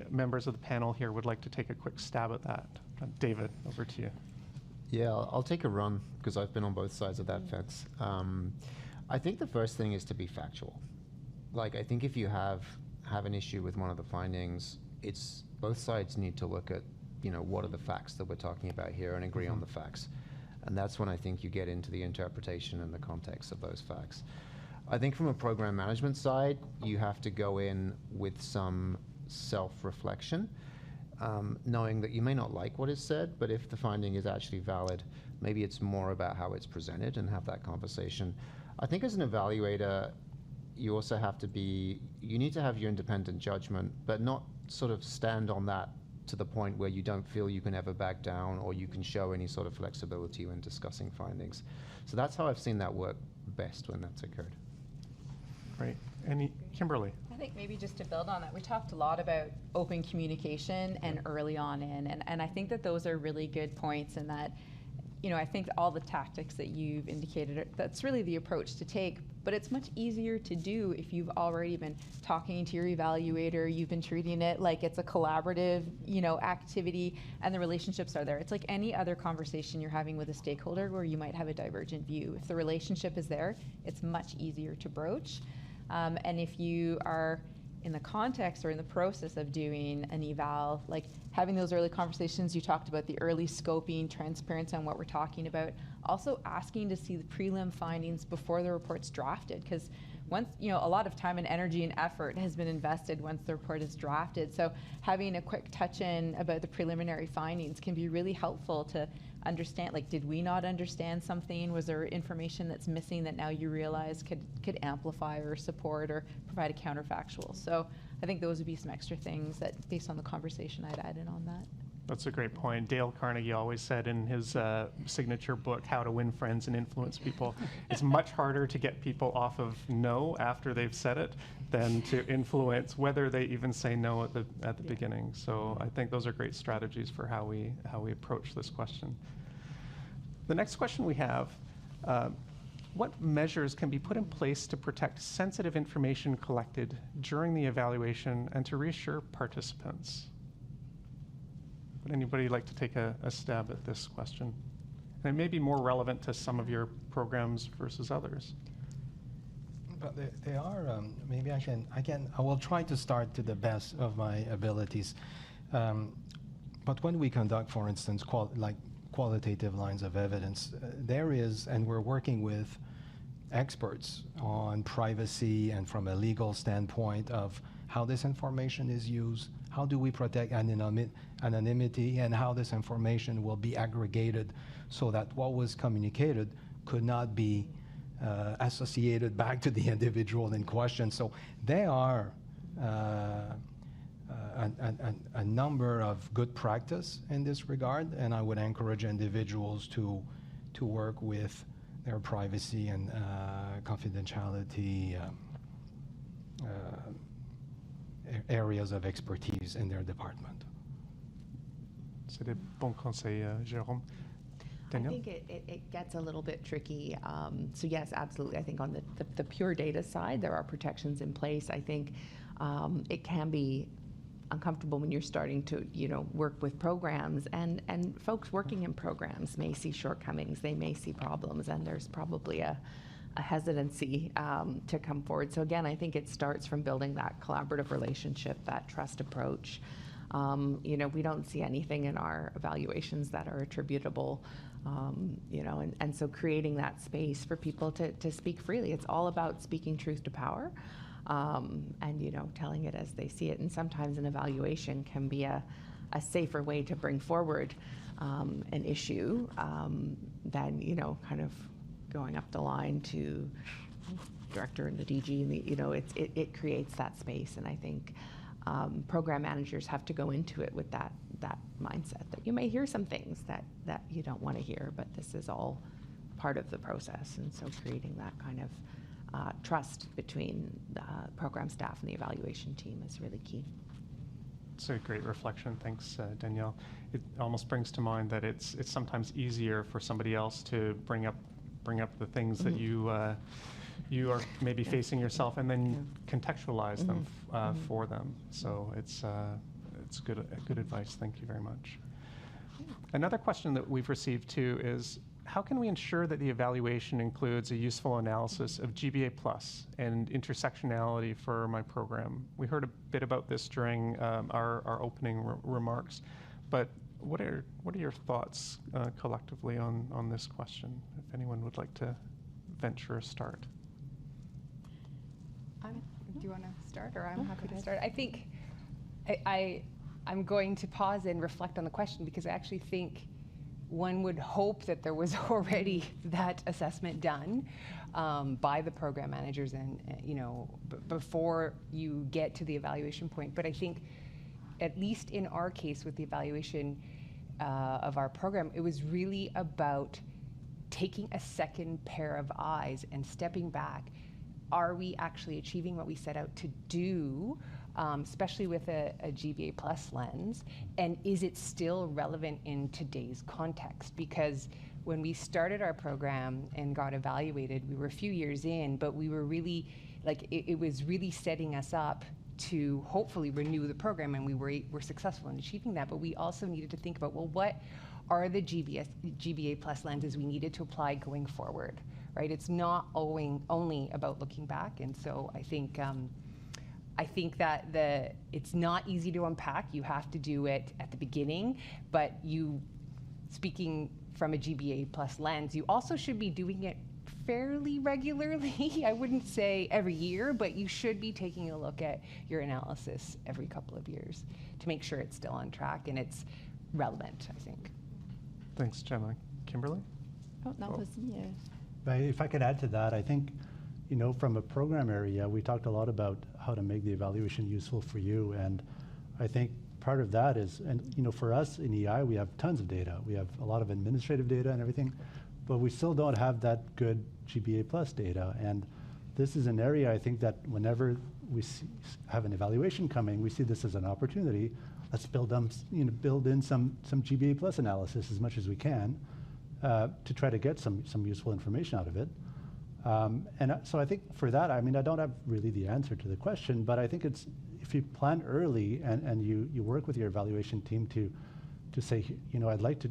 members of the panel here would like to take a quick stab at that. David, over to you.
Yeah, I'll take a run because I've been on both sides of that fence. I think the first thing is to be factual. Like, I think if you have an issue with one of the findings, it's both sides need to look at, what are the facts that we're talking about here and agree on the facts. And that's when I think you get into the interpretation and the context of those facts. I think from a program management side, you have to go in with some self-reflection, knowing that you may not like what is said, but if the finding is actually valid, maybe it's more about how it's presented and have that conversation. I think as an evaluator, you also have to you need to have your independent judgment, but not sort of stand on that to the point where you don't feel you can ever back down or you can show any sort of flexibility when discussing findings. So that's how I've seen that work best when that's occurred.
Great. Kimberly?
I think maybe just to build on that, we talked a lot about open communication and early on in, and I think that those are really good points, and that, I think all the tactics that you've indicated, that's really the approach to take. but it's much easier to do if you've already been talking to your evaluator, you've been treating it like it's a collaborative, activity, and the relationships are there. It's like any other conversation you're having with a stakeholder where you might have a divergent view. If the relationship is there, it's much easier to broach. And if you are in the context or in the process of doing an eval, like having those early conversations, you talked about the early scoping, transparency on what we're talking about, also asking to see the prelim findings before the report's drafted, because once, a lot of time and energy and effort has been invested once the report is drafted. So having a quick touch-in about the preliminary findings can be really helpful to understand, like, did we not understand something? Was there information that's missing that now you realize could amplify or support or provide a counterfactual? So I think those would be some extra things that, based on the conversation, I'd add in on that.
That's a great point. Dale Carnegie always said in his signature book, How to Win Friends and Influence People, it's much harder to get people off of no after they've said it than to influence whether they even say no at the beginning. So I think those are great strategies for how we approach this question. The next question we have, what measures can be put in place to protect sensitive information collected during the evaluation and to reassure participants? Would anybody like to take a stab at this question? And it may be more relevant to some of your programs versus others.
But they are, maybe I will try to start to the best of my abilities. But when we conduct, for instance, qualitative lines of evidence, there is, and we're working with experts on privacy and from a legal standpoint of how this information is used, how do we protect anonymity, and how this information will be aggregated so that what was communicated could not be associated back to the individual in question. So there are a number of good practice in this regard, and I would encourage individuals to work with their privacy and confidentiality areas of expertise in their department.
C'est des bons conseils, Jérôme. Danielle?
I think it gets a little bit tricky. So yes, absolutely. I think on the pure data side, there are protections in place. I think it can be uncomfortable when you're starting to, work with programs, and folks working in programs may see shortcomings, they may see problems, and there's probably a hesitancy to come forward. So again, I think it starts from building that collaborative relationship, that trust approach. We don't see anything in our evaluations that are attributable, and so creating that space for people to speak freely. It's all about speaking truth to power. And telling it as they see it. And sometimes an evaluation can be a safer way to bring forward an issue than kind of going up the line to director and the DG. And it creates that space. And I think program managers have to go into it with that mindset that you may hear some things that you don't want to hear, but this is all part of the process. And so creating that kind of trust between the program staff and the evaluation team is really key.
It's a great reflection. Thanks, Danielle. It almost brings to mind that it's sometimes easier for somebody else to bring up the things that you are maybe facing yourself, and then contextualize them for them. So it's good advice. Thank you very much. Another question that we've received too is, how can we ensure that the evaluation includes a useful analysis of GBA Plus and intersectionality for my program? We heard a bit about this during our opening remarks, but what are your thoughts collectively on this question? If anyone would like to venture a start.
Do you want to start, or I'm happy to start? I think I'm going to pause and reflect on the question, because I actually think one would hope that there was already that assessment done by the program managers, and before you get to the evaluation point. But I think, at least in our case with the evaluation of our program, it was really about taking a second pair of eyes and stepping back. Are we actually achieving what we set out to do? especially with a GBA plus lens, and is it still relevant in today's context? Because when we started our program and got evaluated, we were a few years in, but we were really, like, it was really setting us up to hopefully renew the program, and we were successful in achieving that. But we also needed to think about, well, what are the GBA plus lenses we needed to apply going forward, right? It's not only about looking back, and so I think that it's not easy to unpack. You have to do it at the beginning, but speaking from a GBA plus lens, you also should be doing it fairly regularly. I wouldn't say every year, but you should be taking a look at your analysis every couple of years to make sure it's still on track and it's relevant, I think.
Thanks, Gemma. Kimberly?
If I could add to that, I think, from a program area, we talked a lot about how to make the evaluation useful for you, and I think part of that is, and for us in EI, we have tons of data. We have a lot of administrative data and everything, but we still don't have that good GBA plus data. And this is an area, I think, that whenever we have an evaluation coming, we see this as an opportunity. Let's build in some GBA plus analysis as much as we can to try to get some useful information out of it. So I think for that, I don't have really the answer to the question, but I think it's, if you plan early and you work with your evaluation team to say, I'd like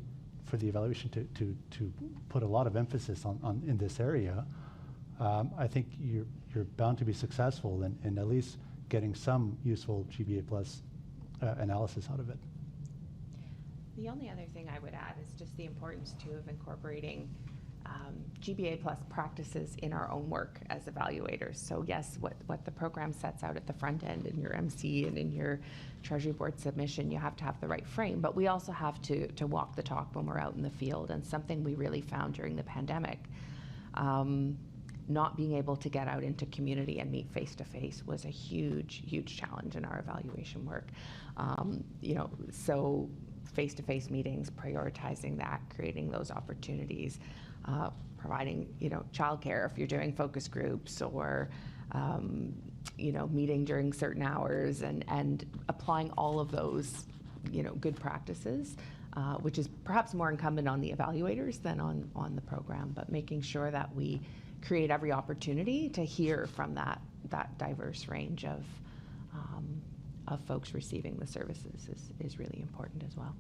for the evaluation to put a lot of emphasis on in this area, I think you're bound to be successful in at least getting some useful GBA plus analysis out of it.
The only other thing I would add is just the importance too of incorporating GBA plus practices in our own work as evaluators. So yes, what the program sets out at the front end in your MC and in your Treasury Board submission, you have to have the right frame, but we also have to walk the talk when we're out in the field. And something we really found during the pandemic, not being able to get out into community and meet face-to-face was a huge challenge in our evaluation work. So face-to-face meetings, prioritizing that, creating those opportunities, providing, childcare if you're doing focus groups, or, meeting during certain hours, and applying all of those, good practices, which is perhaps more incumbent on the evaluators than on the program, but making sure that we create every opportunity to hear from that diverse range of folks receiving the services is really important as well.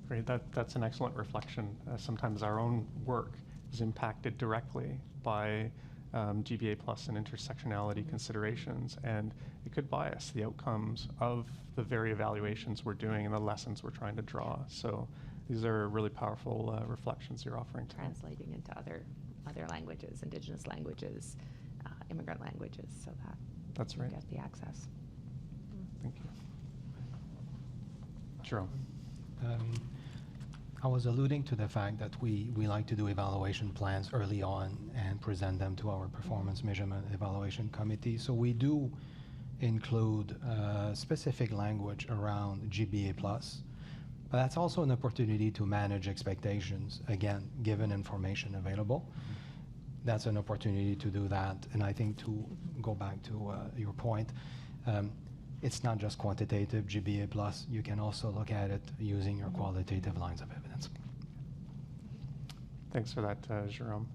Great, that's an excellent reflection. Sometimes our own work is impacted directly by GBA plus and intersectionality considerations, and it could bias the outcomes of the very evaluations we're doing and the lessons we're trying to draw. So these are really powerful reflections you're offering today.
Translating into other languages, Indigenous languages, immigrant languages, so that
that's right.
You get the access.
Thank you. Jerome.
I was alluding to the fact that we like to do evaluation plans early on and present them to our performance measurement evaluation committee. So we do include specific language around GBA+, but that's also an opportunity to manage expectations, again, given information available. That's an opportunity to do that. And I think, to go back to your point, it's not just quantitative GBA+, you can also look at it using your qualitative lines of evidence.
Thanks for that, Jerome.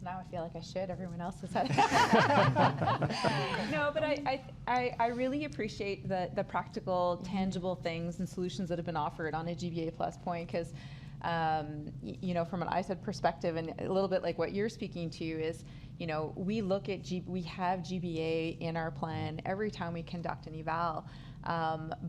Now I feel like I should. Everyone else has had it. No, but I really appreciate the practical, tangible things and solutions that have been offered on a GBA plus point, because from an ISED perspective, and a little bit like what you're speaking to, is we look at we have GBA in our plan every time we conduct an eval.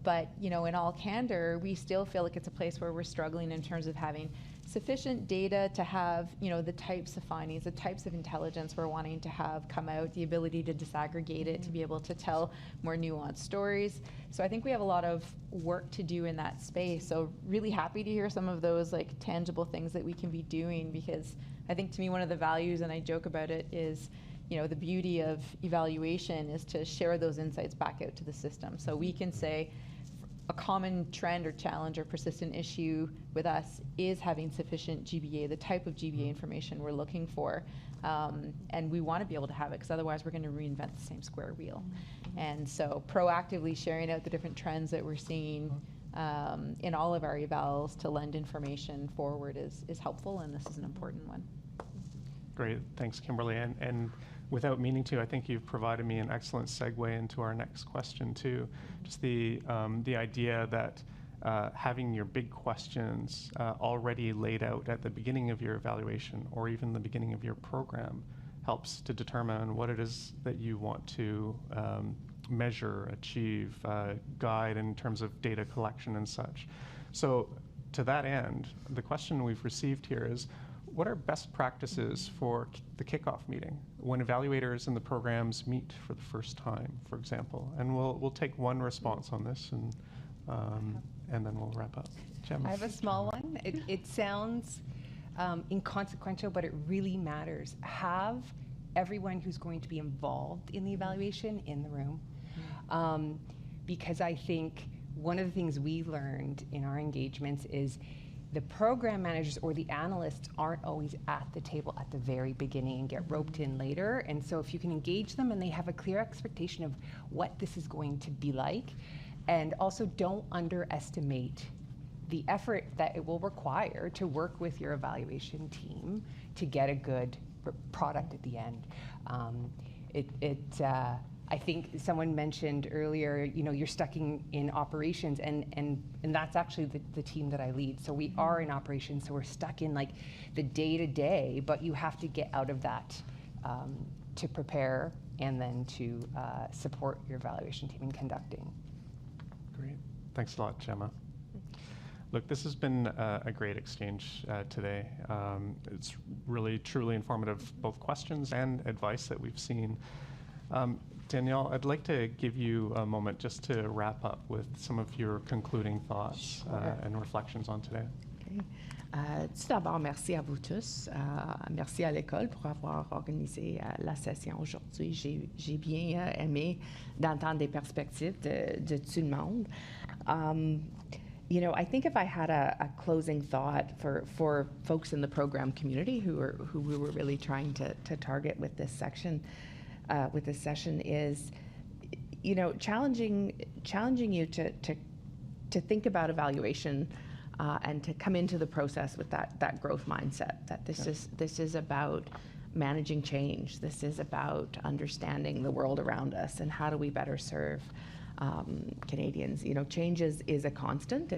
But in all candor, we still feel like it's a place where we're struggling in terms of having sufficient data to have the types of findings, the types of intelligence we're wanting to have come out, the ability to disaggregate it, to be able to tell more nuanced stories. So I think we have a lot of work to do in that space. So really happy to hear some of those tangible things that we can be doing, because I think, to me, one of the values, and I joke about it, is the beauty of evaluation is to share those insights back out to the system. So we can say, a common trend or challenge or persistent issue with us is having sufficient GBA, the type of GBA information we're looking for. And we want to be able to have it, because otherwise we're going to reinvent the same square wheel. And so proactively sharing out the different trends that we're seeing in all of our evals to lend information forward is helpful, and this is an important one.
Great, thanks, Kimberly. And without meaning to, I think you've provided me an excellent segue into our next question too. Just the idea that having your big questions already laid out at the beginning of your evaluation or even the beginning of your program helps to determine what it is that you want to measure, achieve, guide in terms of data collection and such. So to that end, the question we've received here is, what are best practices for the kickoff meeting when evaluators in the programs meet for the first time, for example? And we'll take one response on this, and then we'll wrap up. Gemma.
I have a small one. It sounds inconsequential, but it really matters. Have everyone who's going to be involved in the evaluation in the room. Because I think one of the things we learned in our engagements is the program managers or the analysts aren't always at the table at the very beginning and get roped in later. And so if you can engage them and they have a clear expectation of what this is going to be like, and also don't underestimate the effort that it will require to work with your evaluation team to get a good product at the end. I think someone mentioned earlier, you're stuck in operations, and that's actually the team that I lead. So we are in operations, so we're stuck in like the day-to-day, but you have to get out of that to prepare and then to support your evaluation team in conducting.
Great. Thanks a lot, Gemma. Look, this has been a great exchange today. It's really, truly informative, both questions and advice that we've seen. Danielle, I'd like to give you a moment just to wrap up with some of your concluding thoughts and reflections on today.
Okay. Tout d'abord, merci à vous tous. Merci à l'école pour avoir organisé la session aujourd'hui. J'ai bien aimé d'entendre des perspectives de tout le monde. I think if I had a closing thought for folks in the program community who we were really trying to target with this section, with this session, is, challenging you to think about evaluation and to come into the process with that growth mindset. That this is about managing change. This is about understanding the world around us and how do we better serve Canadians. Change is a constant.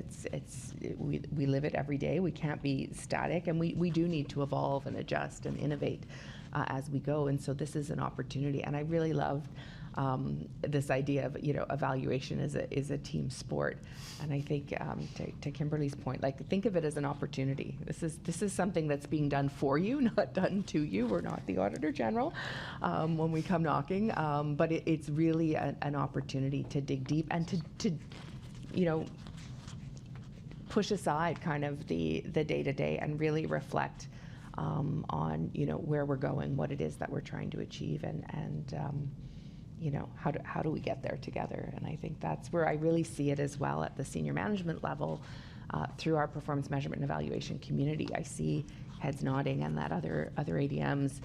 We live it every day. We can't be static, and we do need to evolve and adjust and innovate as we go. And so this is an opportunity. And I really loved this idea of evaluation is a team sport. And I think to Kimberly's point, think of it as an opportunity. This is something that's being done for you, not done to you. We're not the Auditor General when we come knocking, but it's really an opportunity to dig deep and to push aside kind of the day-to-day and really reflect on where we're going, what it is that we're trying to achieve, and how do we get there together? And I think that's where I really see it as well at the senior management level through our performance measurement and evaluation community. I see heads nodding, and that other ADMs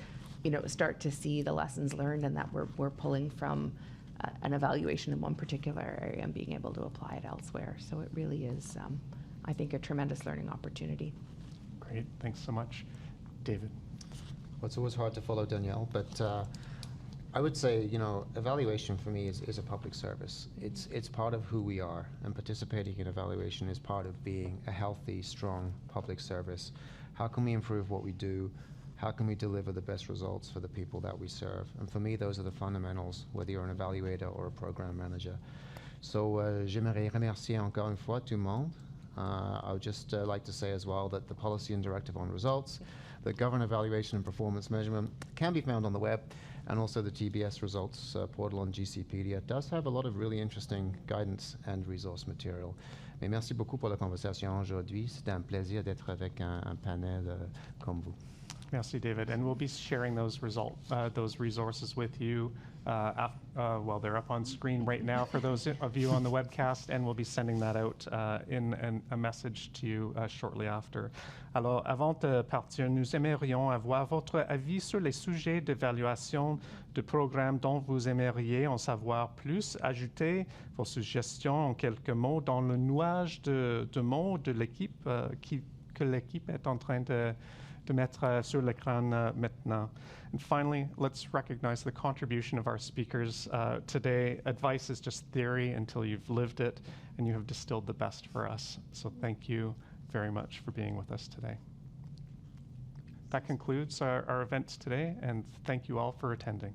start to see the lessons learned, and that we're pulling from an evaluation in one particular area and being able to apply it elsewhere. So it really is, I think, a tremendous learning opportunity.
Great, thanks so much. David.
Well, it's always hard to follow Danielle, but I would say, evaluation for me is a public service. It's part of who we are, and participating in evaluation is part of being a healthy, strong public service. How can we improve what we do? How can we deliver the best results for the people that we serve? And for me, those are the fundamentals, whether you're an evaluator or a program manager. So, j'aimerais remercier encore une fois tout le monde. I would just like to say as well that the Policy and Directive on Results that govern evaluation and performance measurement can be found on the web, and also the TBS results portal on GCpedia does have a lot of really interesting guidance and resource material. Mais merci beaucoup pour la conversation aujourd'hui. C'était un plaisir d'être avec un panel comme vous.
Merci, David. And we'll be sharing those resources with you well, they're up on screen right now for those of you on the webcast, and we'll be sending that out in a message to you shortly after. Alors, avant de partir, nous aimerions avoir votre avis sur les sujets d'évaluation de programmes dont vous aimeriez en savoir plus. Ajoutez vos suggestions en quelques mots dans le nuage de mots de l'équipe que l'équipe est en train de mettre sur l'écran maintenant. And finally, let's recognize the contribution of our speakers today. Advice is just theory until you've lived it, and you have distilled the best for us. So thank you very much for being with us today. That concludes our event today, and thank you all for attending.